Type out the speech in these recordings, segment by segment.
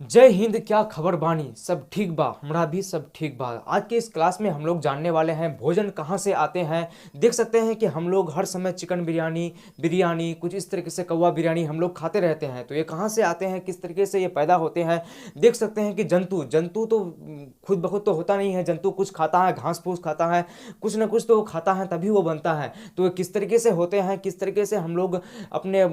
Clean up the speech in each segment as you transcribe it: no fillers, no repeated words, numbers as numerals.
जय हिंद, क्या खबर बानी, सब ठीक बा, हमरा भी सब ठीक बा। आज के इस क्लास में हम लोग जानने वाले हैं भोजन कहाँ से आते हैं। देख सकते हैं कि हम लोग हर समय चिकन बिरयानी बिरयानी कुछ इस तरीके से कौवा बिरयानी हम लोग खाते रहते हैं। तो ये कहाँ से आते हैं, किस तरीके से ये पैदा होते हैं। देख सकते हैं कि जंतु जंतु तो खुद ब खुद तो होता नहीं है। जंतु कुछ खाता है, घास फूस खाता है, कुछ ना कुछ तो वो खाता है तभी वो बनता है। तो ये किस तरीके से होते हैं, किस तरीके से हम लोग अपने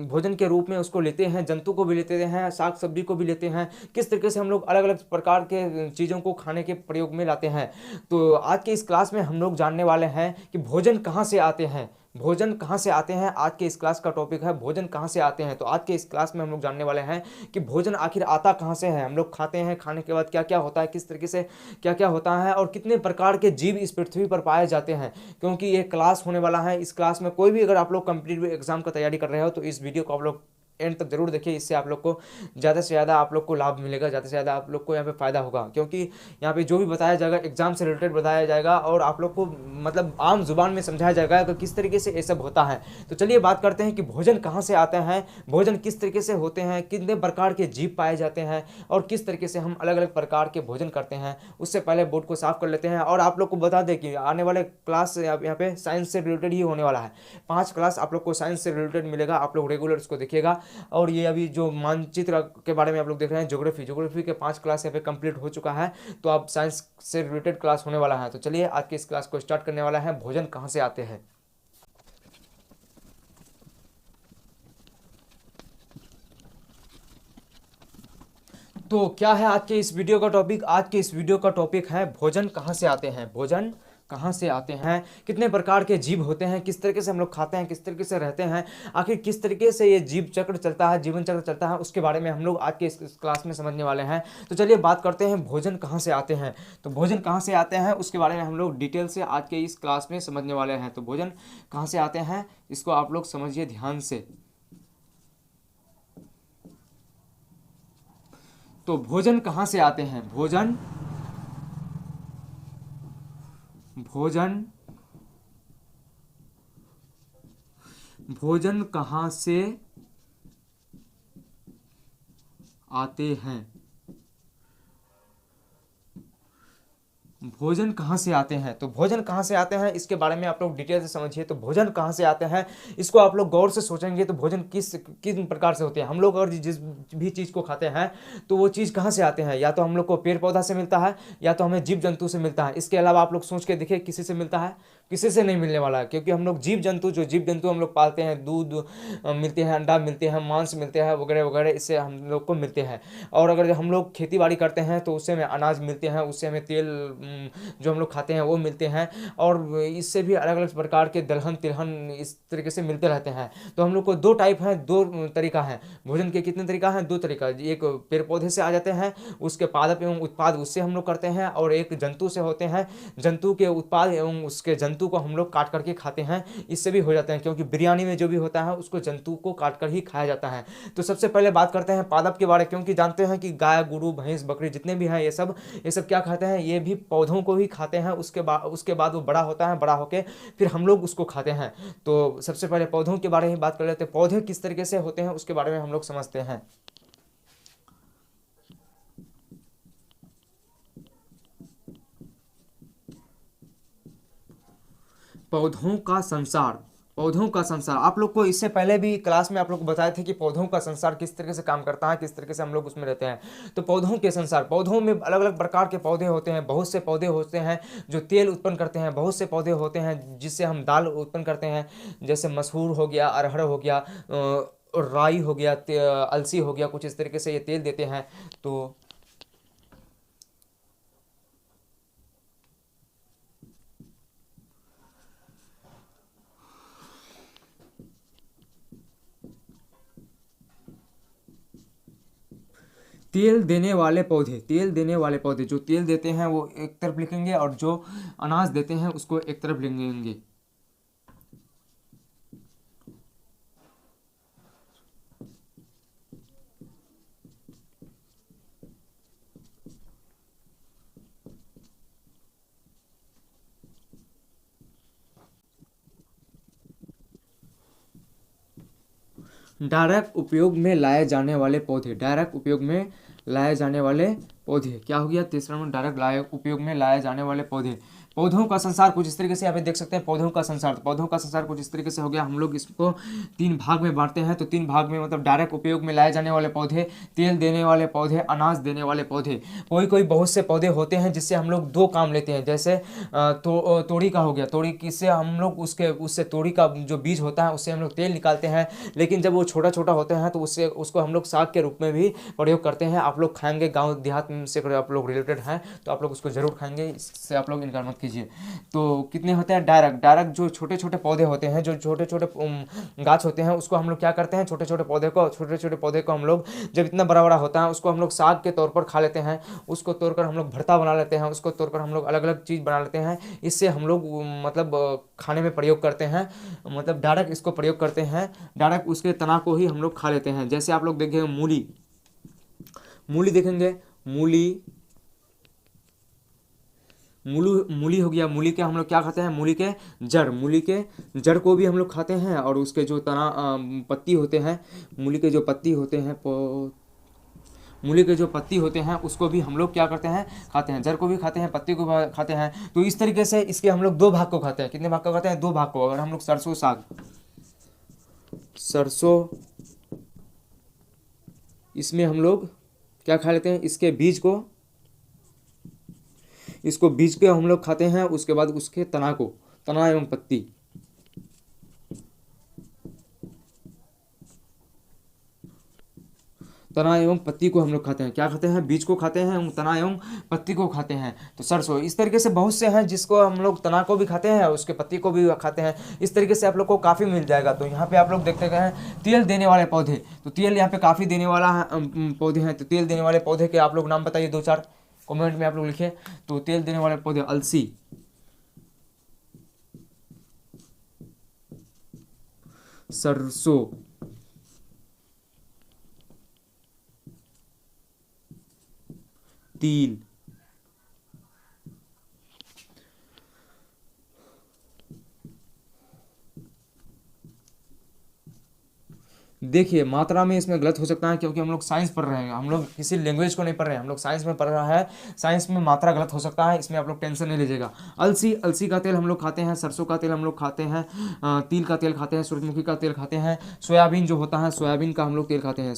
भोजन के रूप में उसको लेते हैं, जंतु को भी लेते हैं, साग सब्जी को भी लेते हैं, किस तरीके से हम लोग अलग अलग प्रकार के चीज़ों को खाने के प्रयोग में लाते हैं। तो आज के इस क्लास में हम लोग जानने वाले हैं कि भोजन कहाँ से आते हैं। भोजन कहाँ से आते हैं, आज के इस क्लास का टॉपिक है भोजन कहाँ से आते हैं। तो आज के इस क्लास में हम लोग जानने वाले हैं कि भोजन आखिर आता कहाँ से है, हम लोग खाते हैं, खाने के बाद क्या क्या होता है, किस तरीके से क्या क्या होता है और कितने प्रकार के जीव इस पृथ्वी पर पाए जाते हैं। क्योंकि ये क्लास होने वाला है, इस क्लास में कोई भी अगर आप लोग कम्पिटिटिव एग्जाम का तैयारी कर रहे हो तो इस वीडियो को आप लोग एंड तक जरूर देखिए। इससे आप लोग को ज़्यादा से ज़्यादा आप लोग को लाभ मिलेगा, ज़्यादा से ज़्यादा आप लोग को यहाँ पे फ़ायदा होगा। क्योंकि यहाँ पे जो भी बताया जाएगा एग्जाम से रिलेटेड बताया जाएगा और आप लोग को मतलब आम जुबान में समझाया जाएगा कि किस तरीके से ये सब होता है। तो चलिए बात करते हैं कि भोजन कहाँ से आते हैं, भोजन किस तरीके से होते हैं, कितने प्रकार के जीव पाए जाते हैं और किस तरीके से हम अलग अलग प्रकार के भोजन करते हैं। उससे पहले बोर्ड को साफ कर लेते हैं और आप लोग को बता दें कि आने वाले क्लास यहाँ पे साइंस से रिलेटेड ही होने वाला है। 5 क्लास आप लोग को साइंस से रिलेटेड मिलेगा, आप लोग रेगुलर उसको देखिएगा। और ये अभी जो मानचित्र के बारे में आप लोग देख रहे हैं, ज्योग्राफी ज्योग्राफी के 5 क्लास यहाँ पे कंप्लीट हो चुका है। तो अब साइंस से रिलेटेड क्लास होने वाला है। तो चलिए आज के इस क्लास को स्टार्ट करने वाला है, भोजन कहाँ से आते हैं। तो क्या है आज के इस वीडियो का टॉपिक, आज के इस वीडियो का टॉपिक है भोजन कहाँ से आते हैं। भोजन कहाँ से आते हैं, कितने प्रकार के जीव होते हैं, किस तरीके से हम लोग खाते हैं, किस तरीके से रहते हैं, आखिर किस तरीके से ये जीव चक्र चलता है, जीवन चक्र चलता है, उसके बारे में हम लोग आज के इस क्लास में समझने वाले हैं। तो चलिए बात करते हैं भोजन कहाँ से आते हैं। तो भोजन कहाँ से आते हैं उसके बारे में हम लोग डिटेल से आज के इस क्लास में समझने वाले हैं। तो भोजन कहाँ से आते हैं इसको आप लोग समझिए ध्यान से। तो भोजन कहाँ से आते हैं, भोजन भोजन भोजन कहाँ से आते हैं, भोजन कहाँ से आते हैं। तो भोजन कहाँ से आते हैं इसके बारे में आप लोग डिटेल से समझिए। तो भोजन कहाँ से आते हैं इसको आप लोग गौर से सोचेंगे तो भोजन किस किस प्रकार से होते हैं। हम लोग अगर जिस भी चीज़ को खाते हैं तो वो चीज़ कहाँ से आते हैं, या तो हम लोग को पेड़ पौधा से मिलता है या तो हमें जीव जंतु से मिलता है। इसके अलावा आप लोग सोच के देखिए किसी से मिलता है, किसी से नहीं मिलने वाला है। क्योंकि हम लोग जीव जंतु हम लोग पालते हैं, दूध मिलते हैं, अंडा मिलते हैं, मांस मिलते हैं, वगैरह वगैरह, इससे हम लोग को मिलते हैं। और अगर हम लोग खेती बाड़ी करते हैं तो उससे हमें अनाज मिलते हैं, उससे हमें तेल जो हम लोग खाते हैं वो मिलते हैं। और इससे भी अलग अलग प्रकार के दलहन तिलहन इस तरीके से मिलते रहते हैं। तो हम लोग को दो टाइप हैं, दो तरीका है भोजन के। कितने तरीका हैं, दो तरीका। एक पेड़ पौधे से आ जाते हैं, उसके पादप एवं उत्पाद उससे हम लोग करते हैं, और एक जंतु से होते हैं, जंतु के उत्पाद एवं उसके जंतु को हम लोग काट करके खाते हैं, इससे भी हो जाते हैं। क्योंकि बिरयानी में जो भी होता है उसको जंतु को काट कर ही खाया जाता है। तो सबसे पहले बात करते हैं पादप के बारे में। क्योंकि जानते हैं कि गाय गुरु भैंस बकरी जितने भी हैं ये सब क्या खाते हैं, ये भी पौधों को ही खाते हैं। उसके बाद वो बड़ा होता है, बड़ा होके फिर हम लोग उसको खाते हैं। तो सबसे पहले पौधों के बारे में बात कर लेते हैं। पौधे किस तरीके से होते हैं उसके बारे में हम लोग समझते हैं। पौधों का संसार आप लोग को इससे पहले भी क्लास में आप लोग को बताए थे कि पौधों का संसार किस तरीके से काम करता है, किस तरीके से हम लोग उसमें रहते हैं। तो पौधों के संसार, पौधों में अलग अलग प्रकार के पौधे होते हैं। बहुत से पौधे होते हैं जो तेल उत्पन्न करते हैं, बहुत से पौधे होते हैं जिससे हम दाल उत्पन्न करते हैं। जैसे मसूर हो गया, अरहर हो गया, राई हो गया, अलसी हो गया, कुछ इस तरीके से ये तेल देते हैं। तो तेल देने वाले पौधे जो तेल देते हैं वो एक तरफ लिखेंगे, और जो अनाज देते हैं उसको एक तरफ लिखेंगे। डायरेक्ट उपयोग में लाए जाने वाले पौधे, डायरेक्ट उपयोग में लाए जाने वाले पौधे। क्या हो गया? तीसरा नंबर डायरेक्ट लाए उपयोग में लाए जाने वाले पौधे। पौधों का संसार कुछ इस तरीके से यहाँ पे देख सकते हैं। पौधों का संसार, पौधों का संसार कुछ इस तरीके से हो गया। हम लोग इसको 3 भाग में बांटते हैं। तो 3 भाग में मतलब डायरेक्ट उपयोग में लाए जाने वाले पौधे, तेल देने वाले पौधे, अनाज देने वाले पौधे। कोई बहुत से पौधे होते हैं जिससे हम लोग 2 काम लेते हैं। जैसे तोड़ी का हो गया। तोड़ी किससे हम लोग उससे तोड़ी का जो बीज होता है उससे हम लोग तेल निकालते हैं। लेकिन जब वो छोटा छोटा होते हैं तो उसको हम लोग साग के रूप में भी प्रयोग करते हैं। आप लोग खाएंगे, गाँव देहात से आप लोग रिलेटेड हैं तो आप लोग उसको जरूर खाएंगे, इससे आप लोग इनकार मत कीजिए। तो कितने होते हैं? डायरेक्ट जो छोटे छोटे पौधे होते हैं, जो छोटे छोटे गाछ होते हैं, उसको हम लोग क्या करते हैं? छोटे छोटे पौधे को हम लोग जब इतना बड़ा बड़ा होता है उसको हम लोग साग के तौर पर खा लेते हैं। उसको तोड़कर हम लोग भरता बना लेते हैं। उसको तोड़कर हम लोग अलग अलग चीज़ बना लेते हैं। इससे हम लोग मतलब खाने में प्रयोग करते हैं। मतलब डायरेक्ट इसको प्रयोग करते हैं। डायरेक्ट उसके तना को ही हम लोग खा लेते हैं। जैसे आप लोग देखेंगे मूली देखेंगे। मूली हो गया। मूली के हम लोग क्या खाते हैं? मूली के जड़ को भी हम लोग खाते हैं। और उसके जो तना पत्ती होते हैं, मूली के जो पत्ती होते हैं उसको भी हम लोग क्या करते हैं? खाते हैं। जड़ को भी खाते हैं, पत्ती को भी खाते हैं। तो इस तरीके से इसके हम लोग 2 भाग को खाते हैं। कितने भाग को खाते हैं? 2 भाग को। अगर हम लोग सरसों इसमें हम लोग क्या खा लेते हैं? इसके बीज को हम लोग खाते हैं। उसके बाद उसके तना एवं पत्ती, को हम लोग खाते हैं। क्या खाते हैं? बीज को खाते हैं, तना एवं पत्ती को खाते हैं। तो सरसों इस तरीके से बहुत से हैं जिसको हम लोग तना को भी खाते हैं और उसके पत्ती को भी खाते हैं। इस तरीके से आप लोग को काफ़ी मिल जाएगा। तो यहाँ पे आप लोग देखते हैं तेल देने वाले पौधे। तो तेल यहाँ पे काफ़ी देने वाला पौधे हैं। तो तेल देने वाले पौधे के आप लोग नाम बताइए, 2-4 कमेंट में आप लोग लिखिए। तो तेल देने वाले पौधे: अलसी, सरसों, तिल, देखिए मात्रा में इसमें गलत हो सकता है क्योंकि हम लोग साइंस पढ़ रहे हैं। हम लोग किसी लैंग्वेज को नहीं पढ़ रहे हैं, हम लोग साइंस में पढ़ रहा है। साइंस में मात्रा गलत हो सकता है, इसमें आप लोग टेंशन नहीं लीजिएगा। अलसी का तेल हम लोग खाते हैं। सरसों का तेल हम लोग खाते हैं। तिल का तेल खाते हैं। सूरजमुखी का तेल खाते हैं। सोयाबीन जो होता है, सोयाबीन का हम लोग तेल खाते हैं।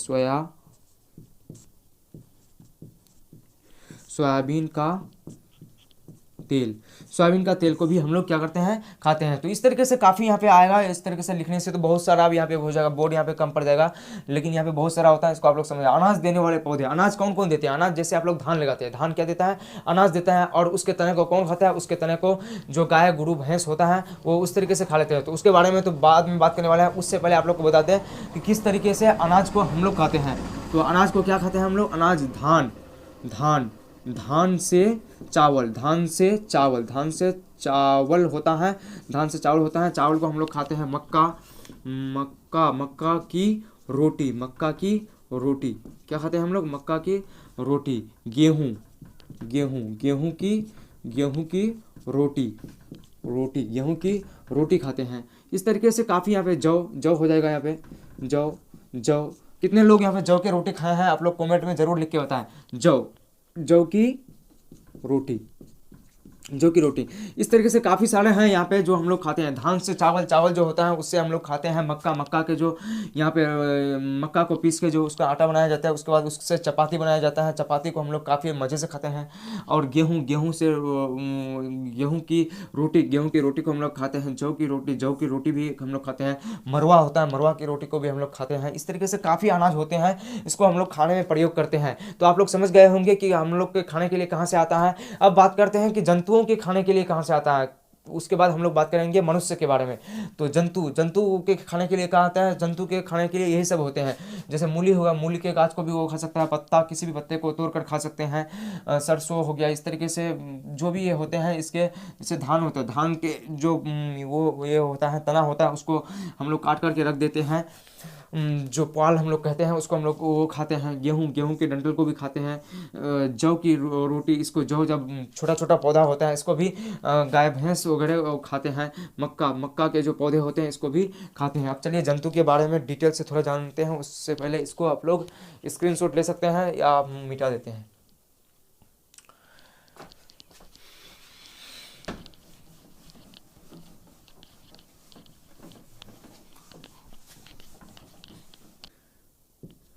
सोयाबीन का तेल को भी हम लोग क्या करते हैं? खाते हैं। तो इस तरीके से काफ़ी यहाँ पे आएगा। इस तरीके से लिखने से तो बहुत सारा अब यहाँ पे हो जाएगा, बोर्ड यहाँ पे कम पड़ जाएगा, लेकिन यहाँ पे बहुत सारा होता है, इसको आप लोग समझ। अनाज देने वाले पौधे, अनाज कौन कौन देते हैं? अनाज जैसे आप लोग धान लगाते हैं, धान क्या देता है? अनाज देता है। और उसके तने को कौन खाता है? उसके तने को जो गाय गुरु भैंस होता है वो उस तरीके से खा लेते हैं। तो उसके बारे में तो बाद में बात करने वाले हैं। उससे पहले आप लोग को बताते हैं कि किस तरीके से अनाज को हम लोग खाते हैं। तो अनाज को क्या खाते हैं हम लोग? अनाज धान से चावल होता है। चावल को हम लोग खाते हैं। मक्का की रोटी क्या खाते हैं हम लोग? मक्का की रोटी। गेहूं की रोटी खाते हैं। इस तरीके से काफ़ी यहाँ पे जौ हो जाएगा। यहाँ पे जौ कितने लोग यहाँ पे जौ की रोटी खाए हैं? आप लोग कमेंट में जरूर लिख के बताएं। जौ की रोटी। इस तरीके से काफ़ी सारे हैं यहाँ पे जो हम लोग खाते हैं। धान से चावल जो होता है उससे हम लोग खाते हैं। मक्का के जो यहाँ पे मक्का को पीस के जो उसका आटा बनाया जाता है, उसके बाद उससे चपाती बनाया जाता है। चपाती को हम लोग काफ़ी मज़े से खाते हैं। और गेहूँ की रोटी को हम लोग खाते हैं। जौ की रोटी भी हम लोग खाते हैं। मरवा होता है, मरवा की रोटी को भी हम लोग खाते हैं। इस तरीके से काफ़ी अनाज होते हैं, इसको हम लोग खाने में प्रयोग करते हैं। तो आप लोग समझ गए होंगे कि हम लोग के खाने के लिए कहाँ से आता है। अब बात करते हैं कि जंतुओं के खाने के लिए कहाँ से आता है। उसके बाद हम लोग बात करेंगे मनुष्य के बारे में। तो जंतु के खाने के लिए कहाँ आता है? जंतु के खाने के लिए यही सब होते हैं। जैसे मूली होगा, मूली के गाछ को भी वो खा सकता है। पत्ता, किसी भी पत्ते को तोड़ कर खा सकते हैं। सरसों हो गया। इस तरीके से जो भी ये होते हैं, इसके जैसे धान होता है, धान के जो वो ये होता है, तना होता है, उसको हम लोग काट करके रख देते हैं। जो पुआल हम लोग कहते हैं उसको हम लोग वो खाते हैं, गेहूं के डंठल को भी खाते हैं, जौ की रोटी, इसको जौ जब छोटा छोटा पौधा होता है इसको भी गाय भैंस वगैरह खाते हैं। मक्का के जो पौधे होते हैं इसको भी खाते हैं। अब चलिए जंतु के बारे में डिटेल से थोड़ा जानते हैं, उससे पहले इसको आप लोग स्क्रीनशॉट ले सकते हैं या आप मिटा देते हैं।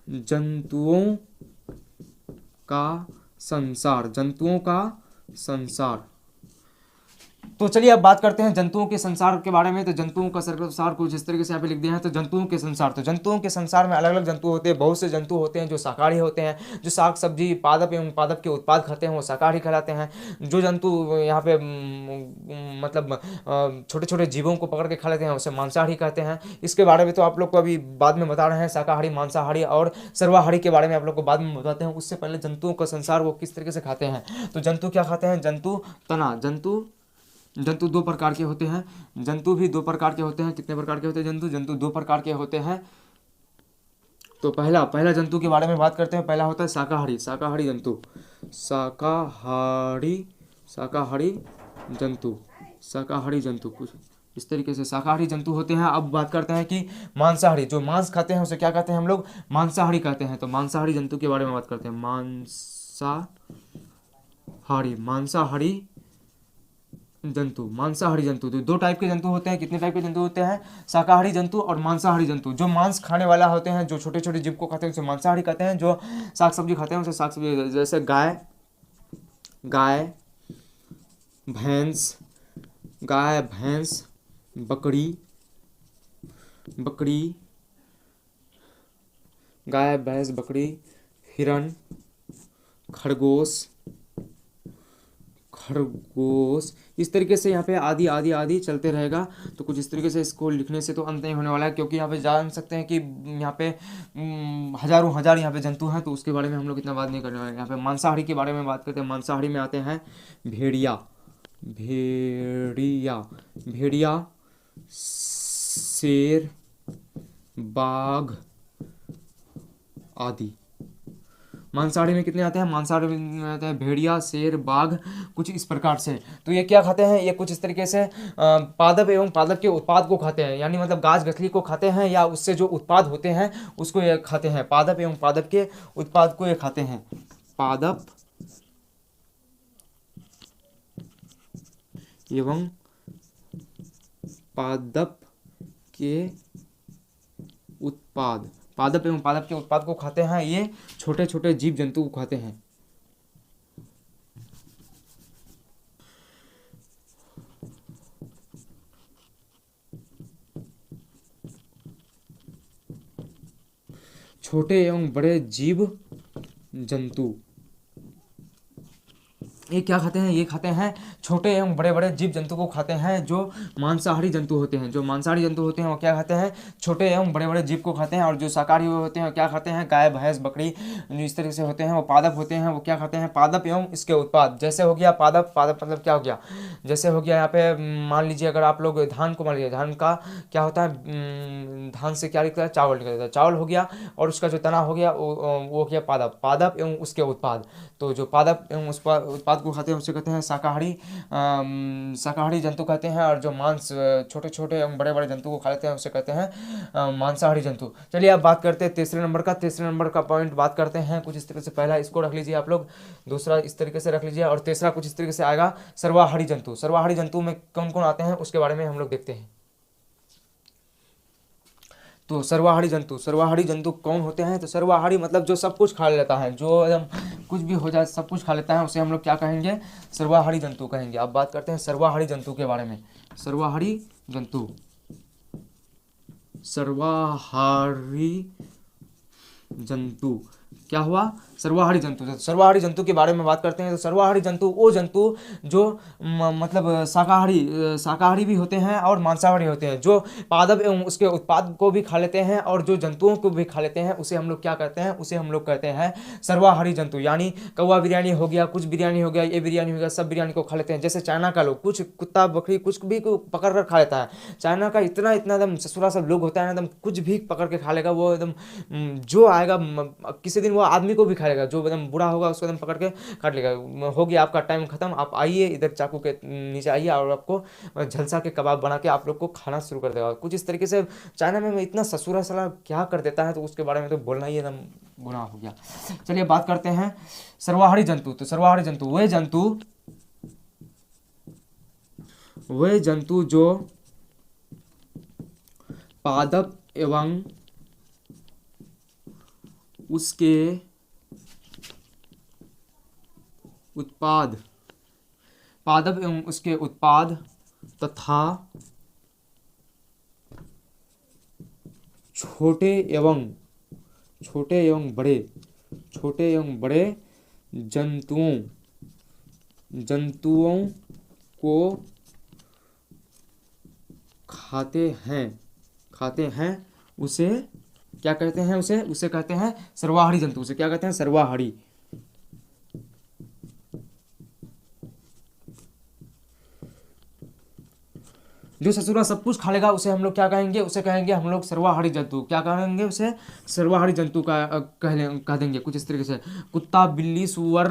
जंतुओं का संसार, जंतुओं का संसार। तो चलिए अब बात करते हैं जंतुओं के संसार के बारे में। तो जंतुओं का संसार कुछ इस तरीके से यहाँ पे लिख दिया है। तो जंतुओं के संसार, तो जंतुओं के संसार में अलग अलग जंतु होते हैं। बहुत से जंतु होते हैं जो शाकाहारी होते हैं, जो साग सब्जी पादप एवं पादप के उत्पाद खाते हैं वो शाकाहारी कहलाते हैं। जो जंतु यहाँ पे मतलब छोटे छोटे जीवों को पकड़ के खा लेते हैं उसे मांसाहारी कहते हैं। इसके बारे में तो आप लोग को अभी बाद में बता रहे हैं, शाकाहारी, मांसाहारी और सर्वाहारी के बारे में आप लोग को बाद में बताते हैं। उससे पहले जंतुओं का संसार वो किस तरीके से खाते हैं। तो जंतु क्या खाते हैं, जंतु दो प्रकार के होते हैं। जंतु भी दो प्रकार के होते हैं। कितने प्रकार के होते हैं जंतु दो प्रकार के होते हैं। तो पहला जंतु के बारे में बात करते हैं। पहला होता है शाकाहारी जंतु, शाकाहारी जंतु कुछ इस तरीके से शाकाहारी जंतु होते हैं। अब बात करते हैं कि मांसाहारी, जो मांस खाते हैं उसे क्या कहते हैं हम लोग, मांसाहारी कहते हैं। तो मांसाहारी जंतु के बारे में बात करते हैं। मांसाहारी जंतु तो दो टाइप के जंतु होते हैं। कितने टाइप के जंतु होते हैं, शाकाहारी जंतु और मांसाहारी जंतु। जो मांस खाने वाला होते हैं, जो छोटे छोटे जीव को खाते हैं उसे मांसाहारी कहते हैं। जो साग सब्जी खाते हैं उसे साग सब्जी, जैसे गाय भैंस, बकरी, हिरन, खरगोश, इस तरीके से यहाँ पे आदि आदि आदि चलते रहेगा। तो कुछ इस तरीके से इसको लिखने से तो अंत नहीं होने वाला है, क्योंकि यहाँ पे जान सकते हैं कि यहाँ पे हजारों हजार यहाँ पे जंतु हैं। तो उसके बारे में हम लोग इतना बात नहीं करने वाले। यहाँ पे मांसाहारी के बारे में बात करते हैं। मांसाहारी में आते हैं भेड़िया, शेर, बाघ आदि। मांसाहारी में कितने आते हैं, मांसाहारी में आते हैं भेड़िया, शेर, बाघ, कुछ इस प्रकार से। तो ये क्या खाते हैं, ये कुछ इस तरीके से पादप एवं पादप के उत्पाद को खाते हैं, यानी मतलब गाछ गठली को खाते हैं या उससे जो उत्पाद होते हैं उसको ये खाते हैं। पादप एवं पादप के उत्पाद को ये खाते हैं। पादप एवं पादप के उत्पाद, पादप एवं पादप के उत्पाद को खाते हैं। ये छोटे छोटे जीव जंतु को खाते हैं। छोटे एवं बड़े जीव जंतु ये क्या खाते हैं, ये खाते हैं छोटे एवं बड़े बड़े जीव जंतु को खाते हैं। जो मांसाहारी जंतु होते हैं, वो क्या खाते हैं, छोटे एवं बड़े बड़े जीव को खाते हैं। और जो शाकाहारी होते हैं वो क्या खाते हैं, गाय भैंस बकरी, जो इस तरीके से होते हैं वो पादप होते हैं। वो क्या खाते हैं, पादप एवं इसके उत्पाद। जैसे हो गया पादप मतलब क्या हो गया, जैसे हो गया यहाँ पे मान लीजिए अगर आप लोग धान को मान लीजिए, धान का क्या होता है, धान से क्या निकलता है, चावल निकलता है, चावल हो गया। और उसका जो तना हो गया वो हो गया पादप एवं उसके उत्पाद। तो जो पादप एवं उस उत्पाद को खाते हैं उसे कहते हैं शाकाहारी जंतु कहते हैं। और जो मांस छोटे छोटे एवं बड़े बड़े जंतु को खा लेते हैं उसे कहते हैं मांसाहारी जंतु। चलिए अब बात करते हैं तीसरे नंबर का पॉइंट बात करते हैं कुछ इस तरीके से। पहला इसको रख लीजिए आप लोग, दूसरा इस तरीके से रख लीजिए और तीसरा कुछ इस तरीके से आएगा सर्वाहारी जंतु। सर्वाहारी जंतु में कौन कौन आते हैं उसके बारे में हम लोग देखते हैं। तो सर्वाहारी जंतु कौन होते हैं, तो सर्वाहारी मतलब जो सब कुछ खा लेता है, जो एकदम कुछ भी हो जाए सब कुछ खा लेता है, उसे हम लोग क्या कहेंगे, सर्वाहारी जंतु कहेंगे। अब बात करते हैं सर्वाहारी जंतु के बारे में। सर्वाहारी जंतु क्या हुआ, सर्वाहारी जंतु। तो सर्वाहारी जंतु के बारे में बात करते हैं तो सर्वाहारी जंतु वो जंतु जो मतलब शाकाहारी भी होते हैं और मांसाहारी होते हैं, जो पादप एवं उसके उत्पाद को भी खा लेते हैं और जो जंतुओं को भी खा लेते हैं, उसे हम लोग क्या कहते हैं, उसे हम लोग कहते हैं सर्वाहारी जंतु। यानी कौवा बिरयानी हो गया, कुछ बिरयानी हो गया, ये बिरयानी हो गया, सब बिरयानी को खा लेते हैं। जैसे चाइना का लोग कुछ कुत्ता बकरी कुछ भी को पकड़ कर खा लेता है। चाइना का इतना इतना एकदम ससुरा सब लोग होता है ना, एकदम कुछ भी पकड़ के खा लेगा वो एकदम। जो आएगा किसी दिन वो आदमी को भी खा लेगा, जो एकदम बुरा होगा उसको एकदम पकड़ के काट लेगा। हो गया आपका टाइम खत्म, आप आइए इधर चाकू के नीचे आइए और आपको झलसा के कबाब बना के आप लोग को खाना शुरू कर देगा। कुछ इस तरीके से चाइना में इतना ससुरा साला क्या कर देता है, तो उसके बारे में तो बोलना ही एकदम गुनाह हो गया। चलिए बात करते हैं सर्वाहारी जंतु। तो सर्वाहारी जंतु वे जंतु जो पादप एवं उसके उत्पाद तथा छोटे एवं बड़े जंतुओं को खाते हैं उसे क्या कहते हैं, उसे कहते हैं सर्वाहारी जंतु। उसे क्या कहते हैं, सर्वाहारी। जो ससुरा सब कुछ खा लेगा उसे हम लोग क्या कहेंगे, उसे कहेंगे हम लोग सर्वाहारी जंतु। क्या कहेंगे उसे, सर्वाहारी जंतु का कह देंगे। कुछ इस तरीके से कुत्ता बिल्ली सुअर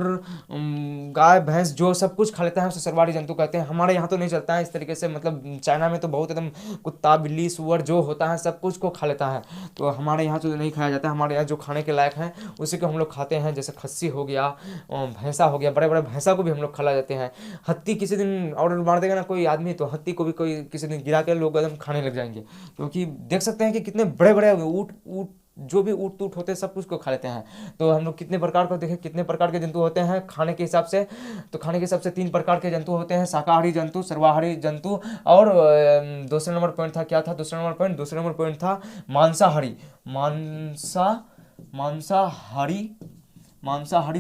गाय भैंस जो सब कुछ खा लेता है उसे सर्वाहारी जंतु कहते हैं। हमारे यहाँ तो नहीं चलता है इस तरीके से, मतलब चाइना में तो बहुत एकदम कुत्ता बिल्ली सुअर जो होता है सब कुछ को खा लेता है, तो हमारे यहाँ तो नहीं खाया जाता है। हमारे यहाँ जो खाने के लायक है उसी को हम लोग खाते हैं। जैसे खस्सी हो गया, भैंसा हो गया, बड़े बड़े भैंसा को भी हम लोग खा जाते हैं। हत्ती किसी दिन ऑर्डर मार देगा ना कोई आदमी, तो हत्ती को भी कोई किसी दिन गिरा के लोग एकदम खाने लग जाएंगे, क्योंकि देख सकते हैं कि कितने बड़े बड़े ऊँट जो भी ऊँट टूट होते हैं सब कुछ को खा लेते हैं। तो हम लोग कितने प्रकार को देखें, कितने प्रकार के जंतु होते हैं खाने के हिसाब से। तो खाने के हिसाब से 3 प्रकार के जंतु होते हैं, शाकाहारी जंतु, सर्वाहारी जंतु और दूसरा नंबर पॉइंट था, क्या था दूसरा नंबर पॉइंट था मांसाहारी मांसाहारी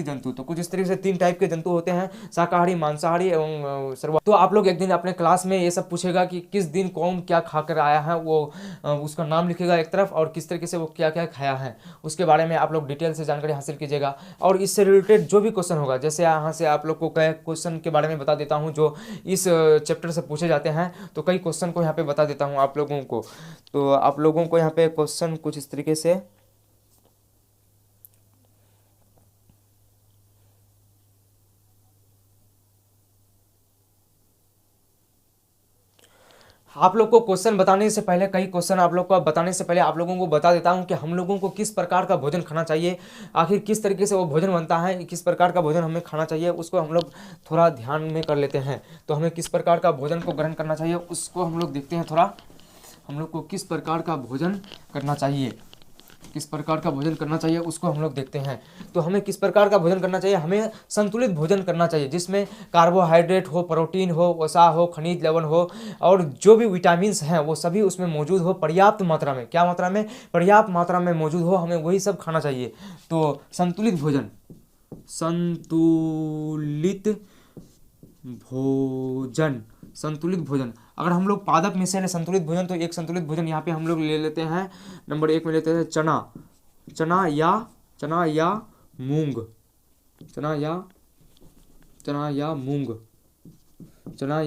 जंतु। तो कुछ इस तरीके से 3 टाइप के जंतु होते हैं, शाकाहारी मांसाहारी एवं सर्वा। तो आप लोग एक दिन अपने क्लास में ये सब पूछेगा कि किस दिन कौन क्या खाकर आया है, वो उसका नाम लिखेगा एक तरफ और किस तरीके से वो क्या क्या खाया है उसके बारे में आप लोग डिटेल से जानकारी हासिल कीजिएगा। और इससे रिलेटेड जो भी क्वेश्चन होगा, जैसे यहाँ से आप लोग को कई क्वेश्चन के बारे में बता देता हूँ जो इस चैप्टर से पूछे जाते हैं, तो कई क्वेश्चन को यहाँ पे बता देता हूँ आप लोगों को। तो आप लोगों को यहाँ पे क्वेश्चन कुछ इस तरीके से आप लोग को क्वेश्चन बताने से पहले कई क्वेश्चन आप लोग को बताने से पहले आप लोगों को बता देता हूं कि हम लोगों को किस प्रकार का भोजन खाना चाहिए, आखिर किस तरीके से वो भोजन बनता है, किस प्रकार का भोजन हमें खाना चाहिए, उसको हम लोग थोड़ा ध्यान में कर लेते हैं। तो हमें किस प्रकार का भोजन को ग्रहण करना चाहिए उसको हम लोग देखते हैं। थोड़ा हम लोग को किस प्रकार का भोजन करना चाहिए, उसको हम लोग देखते हैं। तो हमें किस प्रकार का भोजन करना चाहिए, हमें संतुलित भोजन करना चाहिए जिसमें कार्बोहाइड्रेट हो, प्रोटीन हो, वसा हो, खनिज लवण हो और जो भी विटामिन्स हैं वो सभी उसमें मौजूद हो पर्याप्त मात्रा में। क्या मात्रा में, पर्याप्त मात्रा में मौजूद हो, हमें वही सब खाना चाहिए। तो संतुलित भोजन अगर हम लोग पादप में से संतुलित भोजन, तो एक संतुलित भोजन यहाँ पे हम लोग ले लेते हैं। नंबर 1 में लेते हैं चना या मूंग। चना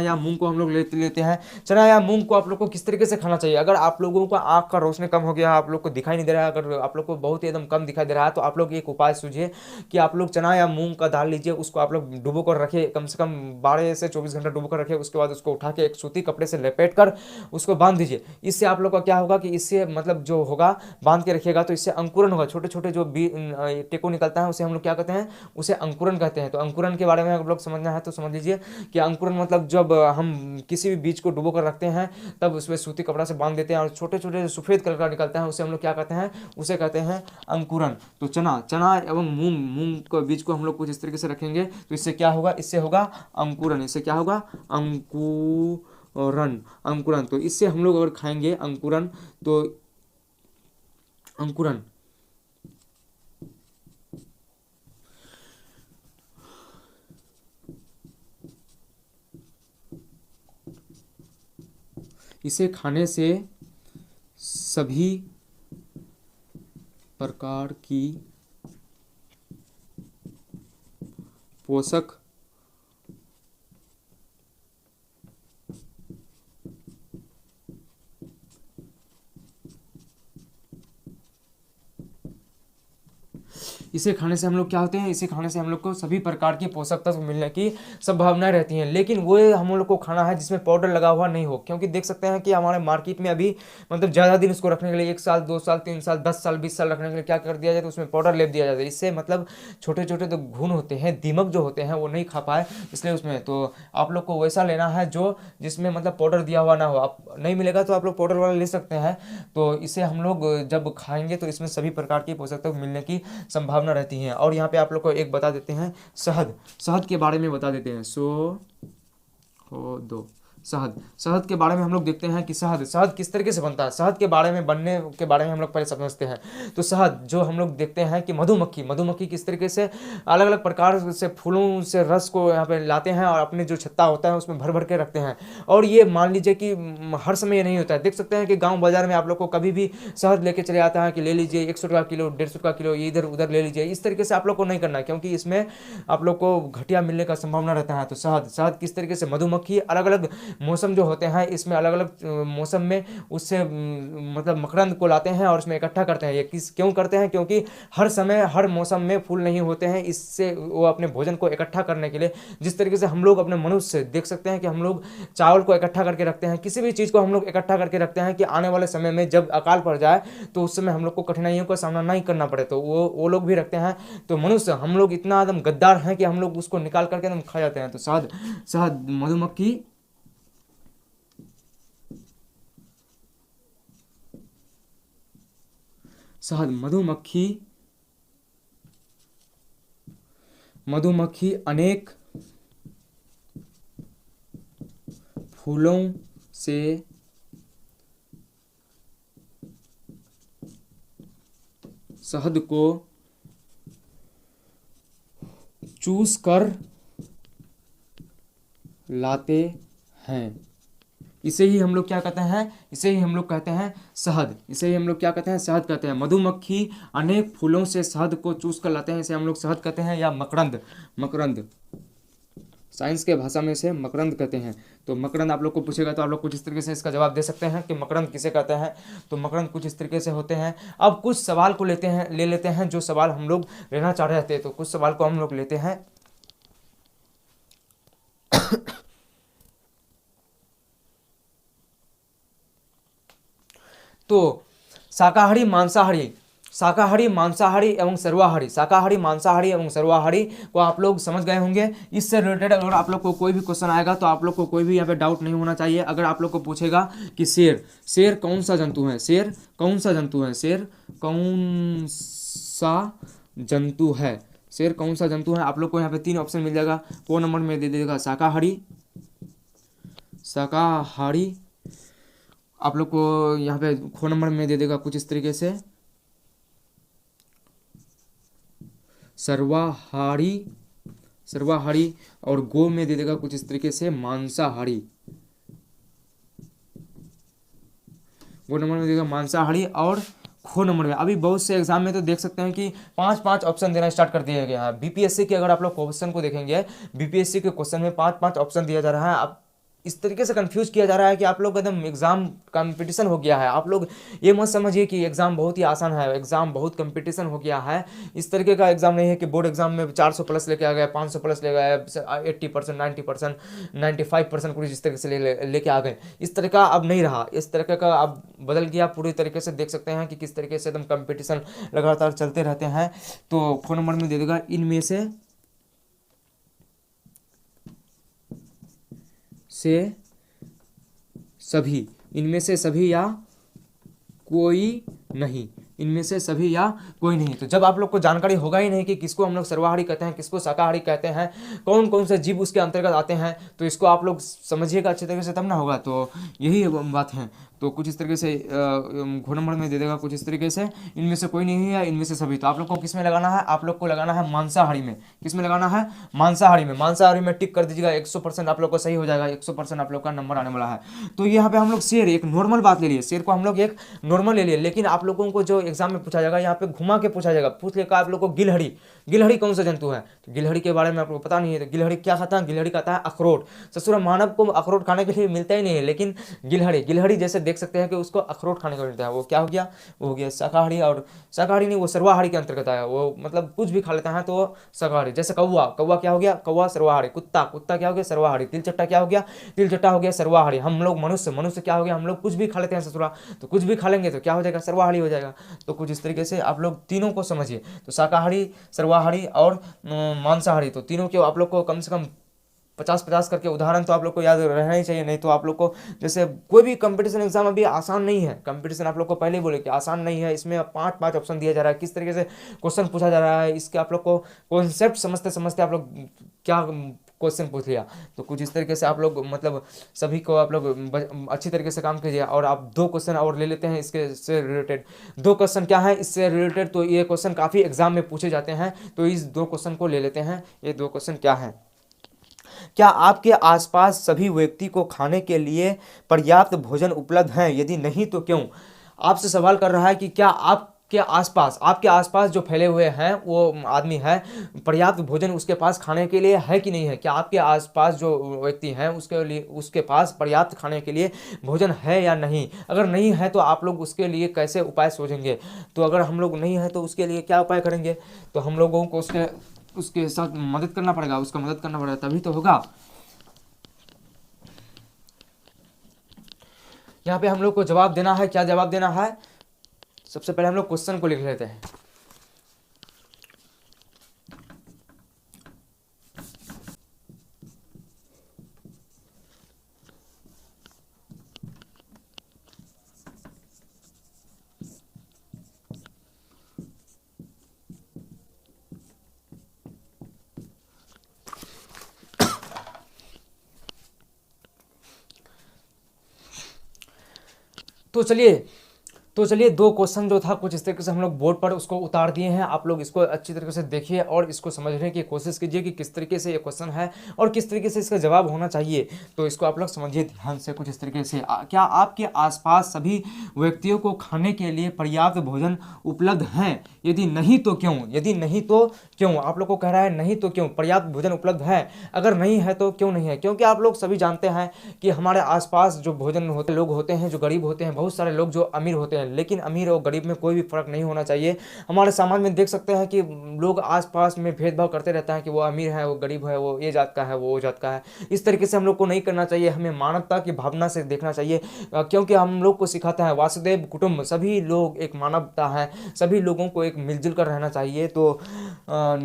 या मूंग को हम लोग लेते हैं। चना या मूंग को आप लोग को किस तरीके से खाना चाहिए, अगर आप लोगों का आँख का रोशनी कम हो गया, आप लोग को दिखाई नहीं दे रहा है, अगर आप लोग को बहुत ही एकदम कम दिखाई दे रहा है, तो आप लोग एक उपाय सूझिए कि आप लोग चना या मूंग का दाल लीजिए, उसको आप लोग डुबो कर रखिए, कम से कम 12 से 24 घंटा डुबो कर रखिए। उसके बाद उसको उठा के एक सूती कपड़े से लपेट कर उसको बांध दीजिए। इससे आप लोग का क्या होगा कि इससे मतलब जो होगा बांध के रखिएगा तो इससे अंकुरन होगा। छोटे छोटे जो टेको निकलता है उसे हम लोग क्या कहते हैं, उसे अंकुरन कहते हैं। तो अंकुरन के बारे में आप लोग समझना है तो समझ लीजिए कि अंकुरन मतलब जब हम किसी भी बीज को डुबो कर रखते हैं तब उसमें सूती कपड़ा से बांध देते हैं और छोटे छोटे सफ़ेद कलर का निकलता है, उसे हम लोग क्या कहते हैं, उसे कहते हैं अंकुरन। तो चना एवं मूंग के बीज को हम लोग कुछ इस तरीके से रखेंगे तो इससे क्या होगा, इससे होगा अंकुरन। इससे क्या होगा, अंकुरन। तो इससे हम लोग अगर खाएंगे अंकुरन, तो अंकुरन इसे खाने से सभी प्रकार की पोषक इसे खाने से हम लोग क्या होते हैं, इसे खाने से हम लोग को सभी प्रकार की पोषक तत्व मिलने की संभावनाएं रहती हैं। लेकिन वो हम लोग को खाना है जिसमें पाउडर लगा हुआ नहीं हो, क्योंकि देख सकते हैं कि हमारे मार्केट में अभी मतलब ज़्यादा दिन उसको रखने के लिए 1 साल 2 साल 3 साल 10 साल 20 साल रखने के लिए क्या कर दिया जाए, तो उसमें पाउडर लेप दिया जाता है। इससे मतलब छोटे छोटे तो घुन होते हैं, दीमक जो होते हैं वो नहीं खा पाए, इसलिए उसमें तो आप लोग को वैसा लेना है जो जिसमें मतलब पाउडर दिया हुआ ना हो। आप नहीं मिलेगा तो आप लोग पाउडर वाला ले सकते हैं। तो इसे हम लोग जब खाएंगे तो इसमें सभी प्रकार की पोषक तत्व मिलने की संभावना रहती है। और यहाँ पे आप लोग को एक बता देते हैं, शहद, शहद के बारे में बता देते हैं। शहद के बारे में हम लोग देखते हैं कि शहद किस तरीके से बनता है। शहद के बारे में बनने के बारे में हम लोग पहले समझते हैं। तो शहद जो हम लोग देखते हैं कि मधुमक्खी किस तरीके से अलग अलग प्रकार से फूलों से रस को यहाँ पे लाते हैं और अपने जो छत्ता होता है उसमें भर भर के रखते हैं। और ये मान लीजिए कि हर समय ये नहीं होता है। देख सकते हैं कि गाँव बाजार में आप लोग को कभी भी शहद लेके चले आता है कि ले लीजिए 100 रुपया किलो 150 रुपया किलो, इधर उधर ले लीजिए। इस तरीके से आप लोग को नहीं करना है, क्योंकि इसमें आप लोग को घटिया मिलने का संभावना रहता है। तो शहद किस तरीके से मधुमक्खी अलग अलग मौसम जो होते हैं इसमें अलग अलग मौसम में उससे मतलब मकरंद को लाते हैं और उसमें इकट्ठा करते हैं। ये क्यों करते हैं, क्योंकि हर समय हर मौसम में फूल नहीं होते हैं। इससे वो अपने भोजन को इकट्ठा करने के लिए, जिस तरीके से हम लोग अपने मनुष्य देख सकते हैं कि हम लोग चावल को इकट्ठा करके रखते हैं, किसी भी चीज़ को हम लोग इकट्ठा करके रखते हैं कि आने वाले समय में जब अकाल पड़ जाए तो उस समय हम लोग को कठिनाइयों का सामना नहीं करना पड़े। तो वो लोग भी रखते हैं। तो मनुष्य हम लोग इतना एकदम गद्दार हैं कि हम लोग उसको निकाल करके एकदम खा जाते हैं। तो शहद मधुमक्खी अनेक फूलों से शहद को चूस कर लाते हैं। इसे ही हम लोग क्या कहते हैं, इसे ही हम लोग कहते हैं शहद। इसे ही हम लोग क्या कहते हैं, शहद कहते हैं। मधुमक्खी अनेक फूलों से शहद को चूस कर लाते हैं, इसे हम लोग शहद कहते हैं या मकरंद साइंस के भाषा में इसे मकरंद कहते हैं। तो मकरंद आप लोग को पूछेगा तो आप लोग कुछ इस तरीके से इसका जवाब दे सकते हैं कि मकरंद किसे कहते हैं। तो मकरंद कुछ इस तरीके से होते हैं। अब कुछ सवाल को ले लेते हैं जो सवाल हम लोग लेना चाह रहे थे। तो कुछ सवाल को हम लोग लेते हैं। तो शाकाहारी मांसाहारी एवं सर्वाहारी को आप लोग समझ गए होंगे। इससे रिलेटेड अगर आप लोग को कोई भी क्वेश्चन आएगा तो आप लोग को कोई भी यहाँ पे डाउट नहीं होना चाहिए। अगर आप लोग को पूछेगा कि शेर कौन सा जंतु है, शेर कौन सा जंतु है, आप लोग को यहाँ पे 3 ऑप्शन मिल जाएगा। को नंबर में दे देगा शाकाहारी, आप लोग को यहाँ पे खो नंबर में दे देगा कुछ इस तरीके से सर्वाहारी, और गो में दे देगा कुछ इस तरीके से मांसाहारी। गो नंबर में देगा मांसाहारी और खो नंबर में। अभी बहुत से एग्जाम में तो देख सकते हैं कि 5-5 ऑप्शन देना स्टार्ट कर दिया गया है। बीपीएससी के अगर आप लोग क्वेश्चन को देखेंगे, बीपीएससी के क्वेश्चन में 5-5 ऑप्शन दिया जा रहा है। अब इस तरीके से कंफ्यूज किया जा रहा है कि आप लोग एकदम एग्जाम कंपटीशन हो गया है। आप लोग ये मत समझिए कि एग्जाम बहुत ही आसान है, एग्जाम बहुत कंपटीशन हो गया है। इस तरीके का एग्जाम नहीं है कि बोर्ड एग्जाम में 400 प्लस लेके आ गए, 500 प्लस ले गए, 80%, 90%, 95% कुछ इस तरीके से लेके आ गए। इस तरह का अब नहीं रहा, इस तरीके का अब बदल गया पूरी तरीके से। देख सकते हैं कि किस तरीके से एकदम कंपटीशन लगातार चलते रहते हैं। तो फोन नंबर में दे देगा इनमें से सभी या कोई नहीं, तो जब आप लोग को जानकारी होगा ही नहीं कि किसको हम लोग सर्वाहारी कहते हैं, किसको शाकाहारी कहते हैं, कौन कौन से जीव उसके अंतर्गत आते हैं, तो इसको आप लोग समझिएगा अच्छे तरीके से, तब ना होगा। तो यही बात है। तो कुछ इस तरीके से घोड़ नंबर में दे देगा कुछ इस तरीके से, इनमें से कोई नहीं है, इनमें से सभी। तो आप लोग को किस में लगाना है, आप लोग को लगाना है मांसाहारी में। किस में लगाना है, मांसाहारी में। मांसाहारी में टिक कर दीजिएगा, 100% आप लोग को सही हो जाएगा, 100% आप लोग का नंबर आने वाला है। तो यहाँ पे हम लोग शेर, एक नॉर्मल बात ले लिए, शेर को हम लोग एक नॉर्मल ले लिए, लेकिन आप लोगों को जो एग्जाम में पूछा जाएगा यहाँ पे घुमा के पूछा जाएगा, पूछ लेगा आप लोग को गिलहरी, गिलहरी कौन सा जंतु है, तो गिलहरी के बारे में आपको पता नहीं है, तो गिलहरी क्या खाता है, गिलहरी खाता है अखरोट। ससुरा मानव को अखरोट खाने के लिए मिलता ही नहीं है, लेकिन गिलहरी, गिलहरी जैसे देख सकते हैं कि उसको अखरोट खाने को मिलता है, वो क्या हो गया, वो हो गया शाकाहारी। और शाकाहारी नहीं, वो सर्वाहारी के अंतर्गत आया, वो मतलब कुछ भी खा लेता है तो वो शाकाहारी। जैसे कौवा, कौवा क्या हो गया, कौवा सर्वाहारी। कुत्ता, कुत्ता क्या हो गया, सर्वाहारी। तिलचट्टा क्या हो गया, तिलचट्टा हो गया सर्वाहारी। हम लोग मनुष्य, मनुष्य क्या हो गया, हम लोग कुछ भी खा लेते हैं ससुरा, तो कुछ भी खा लेंगे तो क्या हो जाएगा, सर्वाहारी हो जाएगा। तो कुछ इस तरीके से आप लोग तीनों को समझिए, तो शाकाहारी, सर्वाहारी और मांसाहारी, तो तीनों के आप लोग को कम से कम 50-50 करके उदाहरण तो आप लोग को याद रहना ही चाहिए, नहीं तो आप लोग को जैसे कोई भी कंपटीशन एग्जाम अभी आसान नहीं है। कंपटीशन आप लोग को पहले ही बोले कि आसान नहीं है, इसमें 5-5 ऑप्शन दिया जा रहा है, किस तरीके से क्वेश्चन पूछा जा रहा है, इसके आप लोग को कॉन्सेप्ट समझते समझते आप लोग क्या क्वेश्चन पूछ लिया। तो कुछ इस तरीके से आप लोग मतलब सभी को आप लोग अच्छी तरीके से काम कीजिए। और आप 2 क्वेश्चन और ले लेते हैं इसके से रिलेटेड। 2 क्वेश्चन क्या है इससे रिलेटेड, तो ये क्वेश्चन काफ़ी एग्जाम में पूछे जाते हैं, तो इस 2 क्वेश्चन को ले लेते हैं। ये 2 क्वेश्चन क्या है, क्या आपके आसपास सभी व्यक्ति को खाने के लिए पर्याप्त भोजन उपलब्ध है, यदि नहीं तो क्यों। आपसे सवाल कर रहा है कि क्या आपके आसपास जो फैले हुए हैं वो आदमी है, पर्याप्त भोजन उसके पास खाने के लिए है कि नहीं है। क्या आपके आसपास जो व्यक्ति हैं उसके लिए, उसके पास पर्याप्त खाने के लिए भोजन है या नहीं। अगर नहीं है तो आप लोग उसके लिए कैसे उपाय सोचेंगे। तो अगर हम लोग नहीं है तो उसके लिए क्या उपाय करेंगे, तो हम लोगों को उसके साथ मदद करना पड़ेगा, उसका मदद करना पड़ेगा, तभी तो होगा। यहाँ पे हम लोग को जवाब देना है, क्या जवाब देना है, सबसे पहले हम लोग क्वेश्चन को लिख लेते हैं। तो चलिए 2 क्वेश्चन जो था कुछ इस तरीके से हम लोग बोर्ड पर उसको उतार दिए हैं। आप लोग इसको अच्छी तरीके से देखिए और इसको समझने की कोशिश कीजिए कि किस तरीके से ये क्वेश्चन है और किस तरीके से इसका जवाब होना चाहिए। तो इसको आप लोग समझिए ध्यान से कुछ इस तरीके से। क्या आपके आसपास सभी व्यक्तियों को खाने के लिए पर्याप्त भोजन उपलब्ध हैं, यदि नहीं तो क्यों। यदि नहीं तो क्यों, आप लोग को कह रहा है नहीं तो क्यों, पर्याप्त भोजन उपलब्ध है, अगर नहीं है तो क्यों नहीं है। क्योंकि आप लोग सभी जानते हैं कि हमारे आसपास जो भोजन होते लोग होते हैं, जो गरीब होते हैं, बहुत सारे लोग जो अमीर होते हैं, लेकिन अमीर और गरीब में कोई भी फर्क नहीं होना चाहिए। हमारे समाज में देख सकते हैं कि लोग आसपास में भेदभाव करते रहते हैं कि वो अमीर है, वो गरीब है, वो ये जात का है, वो जात का है। इस तरीके से हम लोग को नहीं करना चाहिए, हमें मानवता की भावना से देखना चाहिए, क्योंकि हम लोग को सिखाता है वासुदेव कुटुंब, सभी लोग एक मानवता है, सभी लोगों को एक मिलजुल कर रहना चाहिए। तो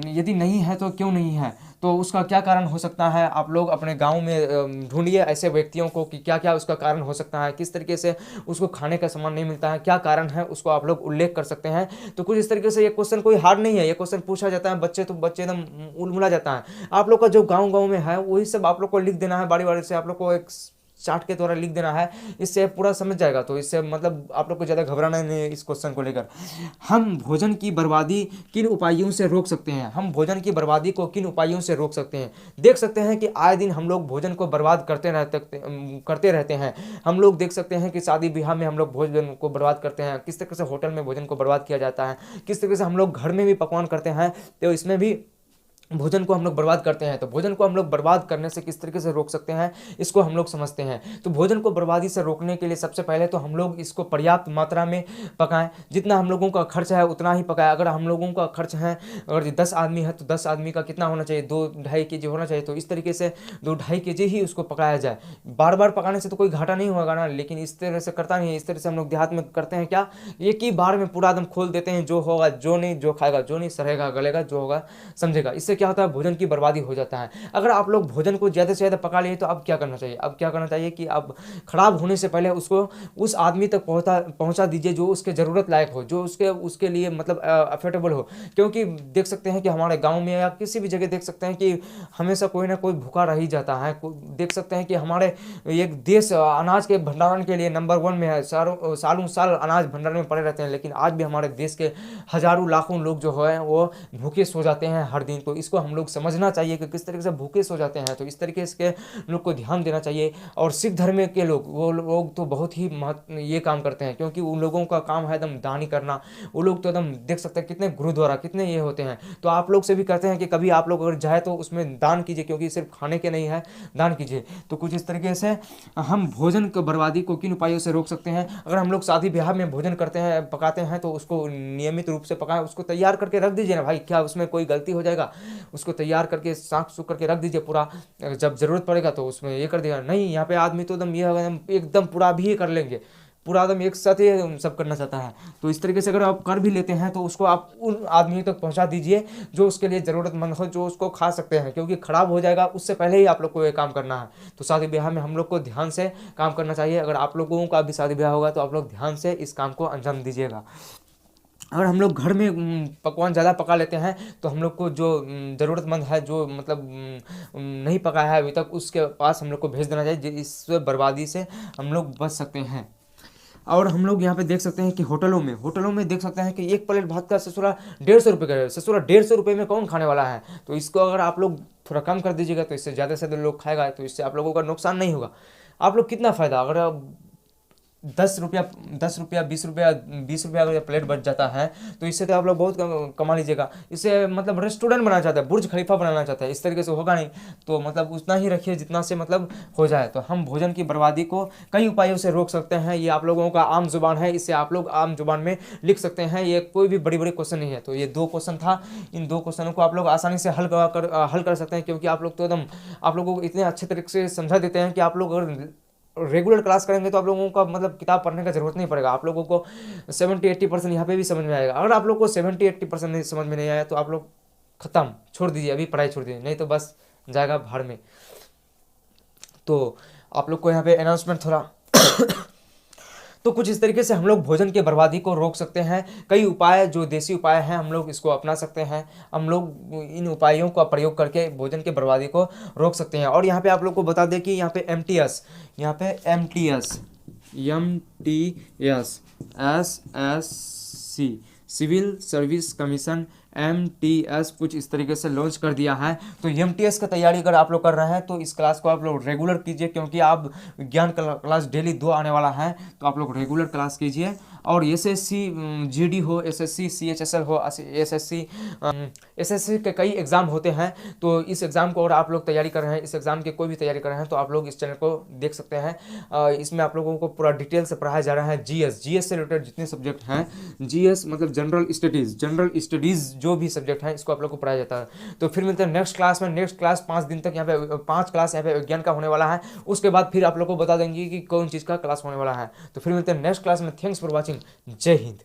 यदि नहीं है तो क्यों नहीं है, तो उसका क्या कारण हो सकता है। आप लोग अपने गांव में ढूंढिए ऐसे व्यक्तियों को कि क्या क्या उसका कारण हो सकता है, किस तरीके से उसको खाने का सामान नहीं मिलता है, क्या कारण है, उसको आप लोग उल्लेख कर सकते हैं। तो कुछ इस तरीके से ये क्वेश्चन कोई हार्ड नहीं है, ये क्वेश्चन पूछा जाता है बच्चे तो बच्चे एकदम उलमुला जाता है। आप लोग का जो गाँव गाँव में है वही सब आप लोग को लिख देना है, बारी बारी से आप लोग को एक चार्ट के द्वारा लिख देना है, इससे पूरा समझ जाएगा। तो इससे मतलब आप लोग को ज़्यादा घबराना नहीं है इस क्वेश्चन को लेकर। हम भोजन की बर्बादी किन उपायों से रोक सकते हैं, हम भोजन की बर्बादी को किन उपायों से रोक सकते हैं। देख सकते हैं कि आए दिन हम लोग भोजन को बर्बाद करते रहते हैं। हम लोग देख सकते हैं कि शादी ब्याह में हम लोग भोजन को बर्बाद करते हैं, किस तरीके से होटल में भोजन को बर्बाद किया जाता है, किस तरीके से हम लोग घर में भी पकवान करते हैं, तो इसमें भी भोजन को हम लोग बर्बाद करते हैं। तो भोजन को हम लोग बर्बाद करने से किस तरीके से रोक सकते हैं, इसको हम लोग समझते हैं। तो भोजन को बर्बादी से रोकने के लिए सबसे पहले तो हम लोग इसको पर्याप्त मात्रा में पकाएं, जितना हम लोगों का खर्च है उतना ही पकाएं। अगर हम लोगों का खर्च है, अगर 10 आदमी है तो 10 आदमी का कितना होना चाहिए, 2-2.5 kg होना चाहिए। तो इस तरीके से 2-2.5 kg ही उसको पकाया जाए। बार बार पकाने से तो कोई घाटा नहीं होगा ना, लेकिन इस तरह से करता नहीं है। इस तरह से हम लोग देहात में करते हैं क्या, एक ही बार में पूरा एकदम खोल देते हैं, जो होगा जो नहीं, जो खाएगा जो नहीं, सड़ेगा गलेगा, जो होगा समझेगा। इससे उससे क्या होता है, भोजन की बर्बादी हो जाता है। अगर आप लोग भोजन को ज़्यादा से ज़्यादा पका लिए तो अब क्या करना चाहिए, अब क्या करना चाहिए कि अब ख़राब होने से पहले उसको उस आदमी तक पहुंचा दीजिए जो उसके ज़रूरत लायक हो, जो उसके लिए मतलब अफोर्डेबल हो। क्योंकि देख सकते हैं कि हमारे गांव में या किसी भी जगह देख सकते हैं कि हमेशा कोई ना कोई भूखा रह ही जाता है। देख सकते हैं कि हमारे एक देश अनाज के भंडारण के लिए नंबर 1 में है, सालों साल अनाज भंडारण में पड़े रहते हैं, लेकिन आज भी हमारे देश के हजारों लाखों लोग जो है वो भूखे सो जाते हैं हर दिन। तो इसको हम लोग समझना चाहिए कि किस तरीके से भूखे सो जाते हैं, तो इस तरीके से लोग को ध्यान देना चाहिए। और सिख धर्म के लोग, वो लोग तो बहुत ही ये काम करते हैं, क्योंकि उन लोगों का काम है एकदम दानी करना। वो लोग तो एकदम देख सकते हैं कितने गुरुद्वारा कितने ये होते हैं। तो आप लोग से भी कहते हैं कि कभी आप लोग अगर जाए तो उसमें दान कीजिए, क्योंकि सिर्फ खाने के नहीं है, दान कीजिए। तो कुछ इस तरीके से हम भोजन की बर्बादी को किन उपायों से रोक सकते हैं। अगर हम लोग शादी ब्याह में भोजन करते हैं, पकाते हैं, तो उसको नियमित रूप से पकाएं, उसको तैयार करके रख दीजिए ना भाई, क्या उसमें कोई गलती हो जाएगा। उसको तैयार करके साफ सुख करके रख दीजिए पूरा, जब जरूरत पड़ेगा तो उसमें ये कर देगा। नहीं, यहाँ पे आदमी तो एकदम ये एकदम पूरा भी कर लेंगे, पूरा एकदम एक साथ ही सब करना चाहता है। तो इस तरीके से अगर आप कर भी लेते हैं तो उसको आप उन आदमियों तक पहुंचा दीजिए जो उसके लिए ज़रूरतमंद हो, जो उसको खा सकते हैं, क्योंकि ख़राब हो जाएगा उससे पहले ही आप लोग को ये काम करना है। तो शादी ब्याह में हम लोग को ध्यान से काम करना चाहिए। अगर आप लोगों का भी शादी ब्याह होगा तो आप लोग ध्यान से इस काम को अंजाम दीजिएगा। अगर हम लोग घर में पकवान ज़्यादा पका लेते हैं तो हम लोग को जो ज़रूरतमंद है, जो मतलब नहीं पकाया है अभी तक, उसके पास हम लोग को भेज देना चाहिए। इस बर्बादी से हम लोग बच सकते हैं। और हम लोग यहाँ पे देख सकते हैं कि होटलों में देख सकते हैं कि एक प्लेट भात का ससुरा 150 रुपये का है। ससुरा 150 रुपये में कौन खाने वाला है। तो इसको अगर आप लोग थोड़ा कम कर दीजिएगा तो इससे ज़्यादा से ज़्यादा लोग खाएगा, तो इससे आप लोगों का नुकसान नहीं होगा। आप लोग कितना फ़ायदा, अगर 10 रुपया 20 रुपया अगर प्लेट बच जाता है तो इससे तो आप लोग बहुत कमा लीजिएगा। इससे मतलब रेस्टोरेंट बनाना चाहता है, बुर्ज खलीफा बनाना चाहता है, इस तरीके से होगा नहीं। तो मतलब उतना ही रखिए जितना से मतलब हो जाए। तो हम भोजन की बर्बादी को कई उपायों से रोक सकते हैं। ये आप लोगों का आम जुबान है, इससे आप लोग आम जुबान में लिख सकते हैं। ये कोई भी बड़ी बड़ी क्वेश्चन नहीं है। तो ये 2 क्वेश्चन था, इन 2 क्वेश्चनों को आप लोग आसानी से हल कर सकते हैं, क्योंकि आप लोग तो एकदम आप लोगों को इतने अच्छे तरीके से समझा देते हैं कि आप लोग अगर रेगुलर क्लास करेंगे तो आप लोगों का मतलब किताब पढ़ने का जरूरत नहीं पड़ेगा। आप लोगों को 70-80% यहाँ पे भी समझ में आएगा। अगर आप लोग को 70-80% नहीं समझ में नहीं आया तो आप लोग खत्म, छोड़ दीजिए, अभी पढ़ाई छोड़ दीजिए, नहीं तो बस जाएगा भाड़ में। तो आप लोग को यहाँ पे अनाउंसमेंट थोड़ा तो कुछ इस तरीके से हम लोग भोजन की बर्बादी को रोक सकते हैं। कई उपाय जो देसी उपाय हैं हम लोग इसको अपना सकते हैं। हम लोग इन उपायों का प्रयोग करके भोजन की बर्बादी को रोक सकते हैं। और यहाँ पे आप लोग को बता दें कि यहाँ पे MTS civil service commission MTS कुछ इस तरीके से लॉन्च कर दिया है। तो MTS का तैयारी अगर आप लोग कर रहे हैं तो इस क्लास को आप लोग रेगुलर कीजिए, क्योंकि आप विज्ञान क्लास डेली 2 आने वाला है। तो आप लोग रेगुलर क्लास कीजिए। और SSC GD हो, SSC CHSL हो, SSC के कई एग्ज़ाम होते हैं। तो इस एग्ज़ाम को अगर आप लोग तैयारी कर रहे हैं, इस एग्ज़ाम के कोई भी तैयारी कर रहे हैं, तो आप लोग इस चैनल को देख सकते हैं। इसमें आप लोगों को पूरा डिटेल से पढ़ाया जा रहा है। GS से रिलेटेड जितने सब्जेक्ट हैं, GS मतलब जनरल स्टडीज़ जो भी सब्जेक्ट हैं, इसको आप लोग को पढ़ाया जाता है। तो फिर मिलते हैं नेक्स्ट क्लास में। नेक्स्ट क्लास 5 दिन तक यहाँ पे 5 क्लास यहाँ पे विज्ञान का होने वाला है। उसके बाद फिर आप लोग को बता देंगे कि कौन चीज़ का क्लास होने वाला है। तो फिर मिलते हैं नेक्स्ट क्लास में। Thanks for watching. जय हिंद।